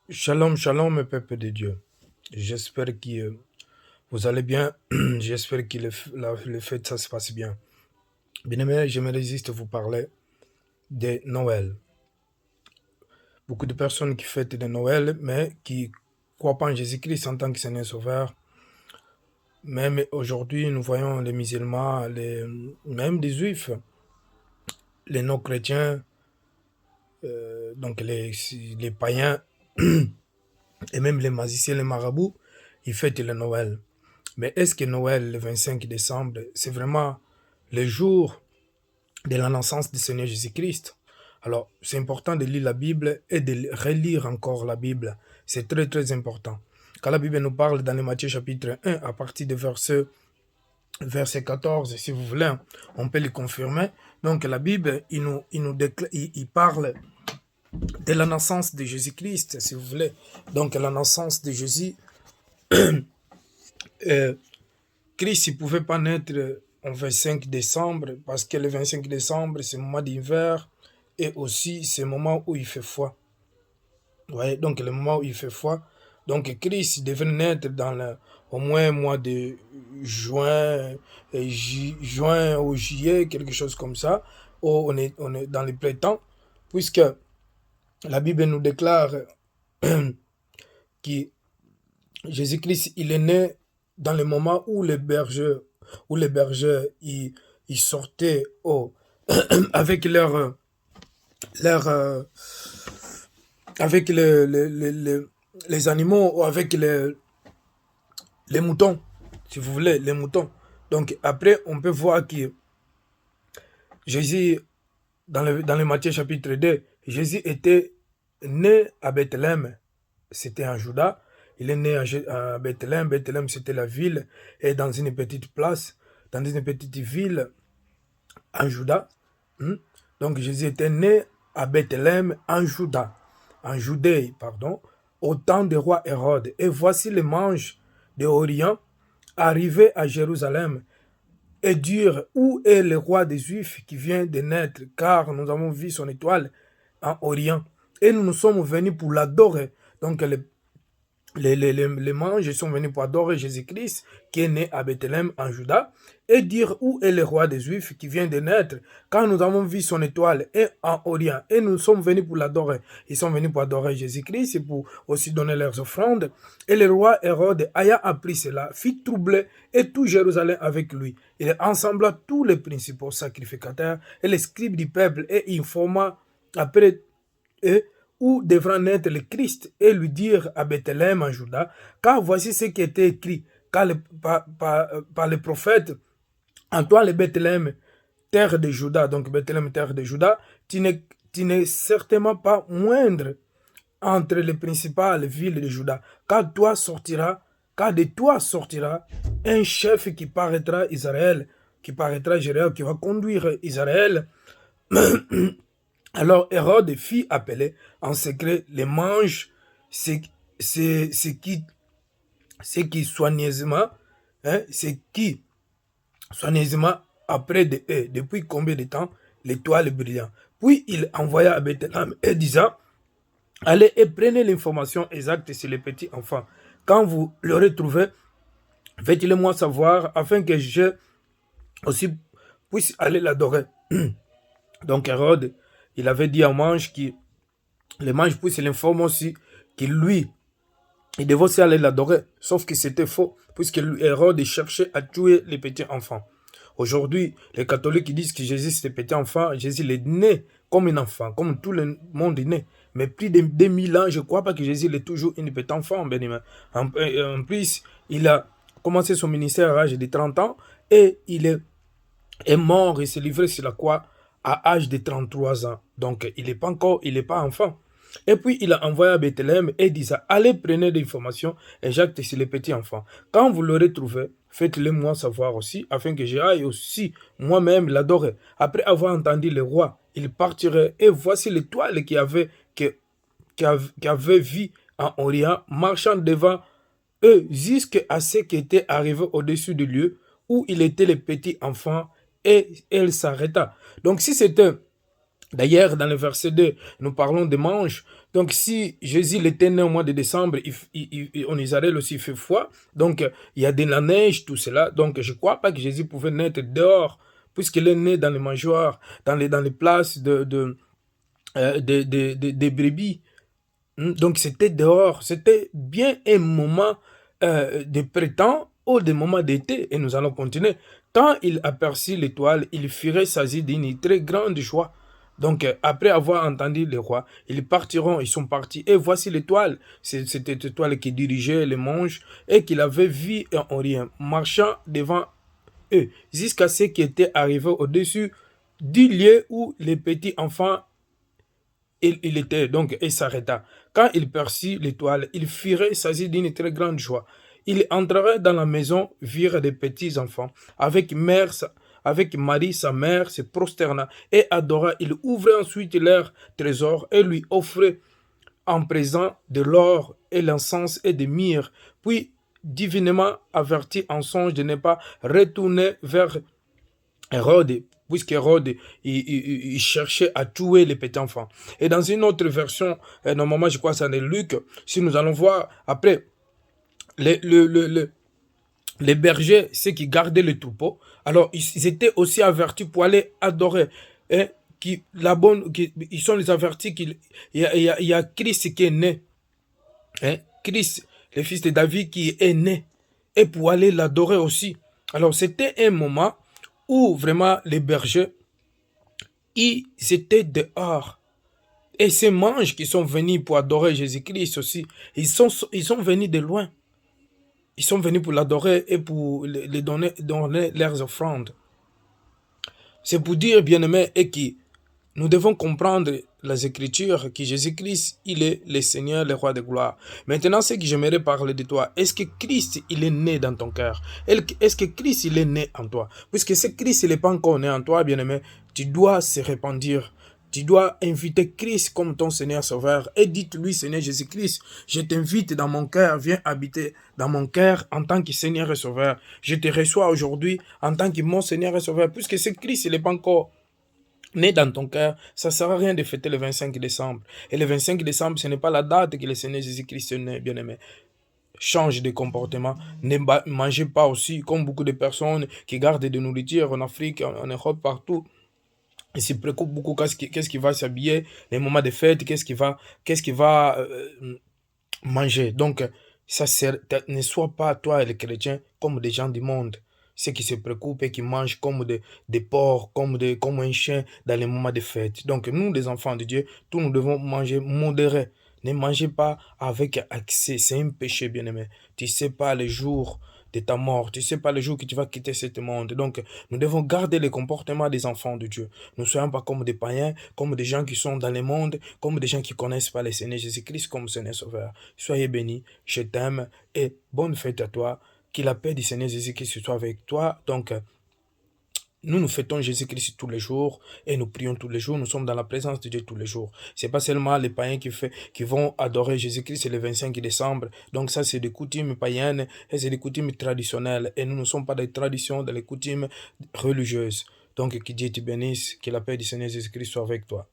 Shalom, shalom, peuple de Dieu. J'espère que vous allez bien. J'espère que le fête, ça se passe bien. Bien aimé, je me résiste à vous parler de Noël. Beaucoup de personnes qui fêtent de Noël, mais qui ne croient pas en Jésus-Christ en tant que Seigneur Sauveur. Même aujourd'hui, nous voyons les musulmans, même des juifs, les non-chrétiens, donc les païens, et même les magiciens, les marabouts, ils fêtent le Noël. Mais est-ce que Noël, le 25 décembre, c'est vraiment le jour de la naissance du Seigneur Jésus-Christ? Alors, c'est important de lire la Bible et de relire encore la Bible. C'est très, très important. Quand la Bible nous parle dans le Matthieu chapitre 1, à partir de verset 14, si vous voulez, on peut le confirmer. Donc, la Bible, il parle de la naissance de Jésus-Christ, si vous voulez. Donc, la naissance de Jésus, Christ ne pouvait pas naître en 25 décembre parce que le 25 décembre, c'est le mois d'hiver et aussi c'est le moment où il fait froid. Ouais, donc le moment où il fait froid. Donc Christ devait naître au moins mois de juin, juin ou juillet, quelque chose comme ça. Où on est dans les printemps, puisque la Bible nous déclare que Jésus-Christ, il est né dans le moment où les bergers ils sortaient avec leur, avec les animaux ou avec les moutons, si vous voulez, les moutons. Donc après, on peut voir que Jésus, dans le Matthieu chapitre 2, Jésus était né à Bethléem, c'était en Juda. Il est né à Bethléem. Bethléem, c'était la ville, et dans une petite place, dans une petite ville en Juda. Donc Jésus était né à Bethléem en Juda, en Judée, pardon, au temps du roi Hérode. Et voici les manges de Orient arrivés à Jérusalem et dire où est le roi des Juifs qui vient de naître, car nous avons vu son étoile en Orient et nous sommes venus pour l'adorer. Donc les mages sont venus pour adorer Jésus-Christ qui est né à Bethléem en Juda et dire où est le roi des Juifs qui vient de naître, car nous avons vu son étoile et en Orient et nous sommes venus pour l'adorer. Ils sont venus pour adorer Jésus-Christ et pour aussi donner leurs offrandes. Et le roi Hérode, ayant appris cela, fit troubler et tout Jérusalem avec lui. Il ensembla tous les principaux sacrificateurs et les scribes du peuple et informa après eux où devra naître le Christ et lui dire à Bethléem en Juda, car voici ce qui était écrit par les prophètes, en toi le Bethléem, terre de Juda, donc Bethléem, terre de Juda, tu n'es certainement pas moindre entre les principales villes de Juda, car de toi sortira un chef qui paraîtra Israël, qui va conduire Israël. Alors Hérode fit appeler en secret les manges, c'est qui soigneusement, après de eux, depuis combien de temps, l'étoile brillant. Puis il envoya à Bethléem et disant, allez et prenez l'information exacte sur les petits enfants. Quand vous l'aurez trouvé, faites-le moi savoir, afin que je aussi puisse aller l'adorer. Donc Hérode, il avait dit aux manges que les manges puissent l'informer aussi que lui, il devait aussi aller l'adorer. Sauf que c'était faux, puisque Hérode cherchait à tuer les petits enfants. Aujourd'hui, les catholiques disent que Jésus c'est petit enfant, Jésus est né comme un enfant, comme tout le monde est né. Mais plus de 2000 ans, je ne crois pas que Jésus est toujours un petit enfant. En plus, il a commencé son ministère à l'âge de 30 ans et il est mort et s'est livré sur la croix à l'âge de 33 ans. Donc, il n'est pas enfant. Et puis, il a envoyé à Bethléem et disait, allez, prenez des informations exactes sur les petits enfants. Quand vous l'aurez trouvé, faites-le moi savoir aussi, afin que j'aille aussi moi-même l'adorer. Après avoir entendu le roi, il partirait, et voici l'étoile qui avait vu en Orient, marchant devant eux, jusqu'à ce qui était arrivé au-dessus du lieu où il était le petit enfant, et elle s'arrêta. Donc, si c'était D'ailleurs, dans le verset 2, nous parlons de mange. Donc, si Jésus il était né au mois de décembre, en Israël aussi il fait froid. Donc, il y a de la neige, tout cela. Donc, je ne crois pas que Jésus pouvait naître dehors, puisqu'il est né dans les mangeoires, dans les places des brebis. Donc, c'était dehors. C'était bien un moment de printemps ou des moments d'été. Et nous allons continuer. Quand il aperçut l'étoile, il fut saisi d'une très grande joie. Donc, après avoir entendu le roi, ils sont partis. Et voici l'étoile. C'était l'étoile qui dirigeait les manches et qu'il avait vu en Orient, marchant devant eux, jusqu'à ce qui était arrivé au-dessus du lieu où les petits enfants il était donc et s'arrêta. Quand il perçut l'étoile, il fut saisi d'une très grande joie. Il entrerait dans la maison, virent des petits enfants avec Marie sa mère, se prosterna et adora. Il ouvrait ensuite leur trésor et lui offrait en présent de l'or et l'encens et des myrrhes. Puis divinement averti en songe de ne pas retourner vers Hérode, puisqu'Hérode il cherchait à tuer les petits enfants. Et dans une autre version, normalement je crois que c'est en Luc, si nous allons voir après, les, le, le, le, les bergers, ceux qui gardaient le troupeau, alors ils étaient aussi avertis pour aller adorer. Hein, ils sont les avertis il y a Christ qui est né. Hein, Christ, le fils de David qui est né. Et pour aller l'adorer aussi. Alors c'était un moment où vraiment les bergers, ils étaient dehors. Et ces manges qui sont venus pour adorer Jésus-Christ aussi, ils sont venus de loin. Ils sont venus pour l'adorer et pour les donner leurs offrandes. C'est pour dire, bien-aimés, et qui nous devons comprendre les Écritures que Jésus-Christ, il est le Seigneur, le Roi de gloire. Maintenant, ce que j'aimerais parler de toi, est-ce que Christ, il est né dans ton cœur? Est-ce que Christ, il est né en toi? Puisque ce Christ, il n'est pas encore né en toi, bien-aimé, tu dois se répandre. Tu dois inviter Christ comme ton Seigneur Sauveur et dites-lui, Seigneur Jésus-Christ, je t'invite dans mon cœur, viens habiter dans mon cœur en tant que Seigneur et Sauveur. Je te reçois aujourd'hui en tant que mon Seigneur et Sauveur, puisque ce Christ, il n'est pas encore né dans ton cœur, ça ne sert à rien de fêter le 25 décembre. Et le 25 décembre, ce n'est pas la date que le Seigneur Jésus-Christ est né, bien-aimé. Change de comportement. Ne mangez pas aussi, comme beaucoup de personnes qui gardent de nourriture en Afrique, en Europe, partout. Ils se préoccupent beaucoup qu'est-ce qui va s'habiller, les moments de fête, qu'est-ce qui va manger. Donc, ne sois pas, toi et les chrétiens, comme des gens du monde. Ceux qui se préoccupent et qui mangent comme des porcs, comme un chien dans les moments de fête. Donc, nous, les enfants de Dieu, tous nous devons manger modéré. Ne mangez pas avec excès. C'est un péché, bien-aimé. Tu ne sais pas le jour de ta mort. Tu ne sais pas le jour que tu vas quitter ce monde. Donc, nous devons garder le comportement des enfants de Dieu. Nous ne soyons pas comme des païens, comme des gens qui sont dans le monde, comme des gens qui ne connaissent pas le Seigneur Jésus-Christ comme Seigneur Sauveur. Soyez bénis, je t'aime et bonne fête à toi. Que la paix du Seigneur Jésus-Christ soit avec toi. Donc, nous fêtons Jésus-Christ tous les jours et nous prions tous les jours. Nous sommes dans la présence de Dieu tous les jours. C'est pas seulement les païens qui vont adorer Jésus-Christ le 25 décembre. Donc ça, c'est des coutumes païennes et c'est des coutumes traditionnelles. Et nous ne sommes pas des traditions, des coutumes religieuses. Donc que Dieu te bénisse, que la paix du Seigneur Jésus-Christ soit avec toi.